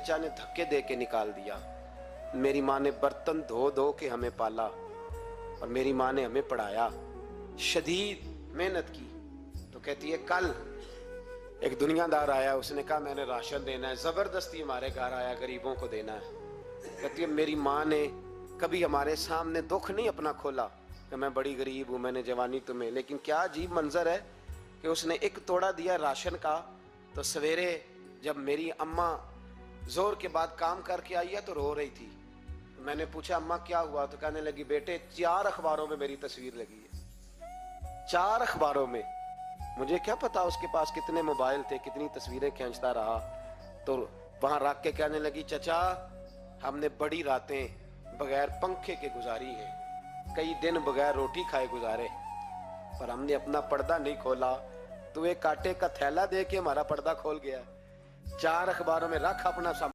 चचा ने धक्के दे के निकाल दिया। मेरी माँ ने बर्तन धो धो के हमें पाला और मेरी माँ ने हमें पढ़ाया, शदीद मेहनत की। तो कहती है कल एक दुनियादार आया, उसने कहा मैंने राशन देना है, जबरदस्ती हमारे घर आया, गरीबों को देना है। कहती है मेरी माँ ने कभी हमारे सामने दुख नहीं अपना खोला कि मैं बड़ी गरीब हूँ, मैंने जवानी तुम्हें, लेकिन क्या अजीब मंजर है कि उसने एक तोड़ा दिया राशन का, तो सवेरे जब मेरी अम्मा जोर के बाद काम करके आई है तो रो रही थी। मैंने पूछा अम्मा क्या हुआ, तो कहने लगी बेटे 4 अखबारों में मेरी तस्वीर लगी है, 4 अखबारों में। मुझे क्या पता उसके पास कितने मोबाइल थे, कितनी तस्वीरें खींचता रहा। तो वहां रख के कहने लगी चचा हमने बड़ी रातें बगैर पंखे के गुजारी है, कई दिन बगैर रोटी खाए गुजारे, पर हमने अपना पर्दा नहीं खोला। तो एक कांटे का थैला दे के हमारा पर्दा खोल गया। 4 अखबारों में रख अपना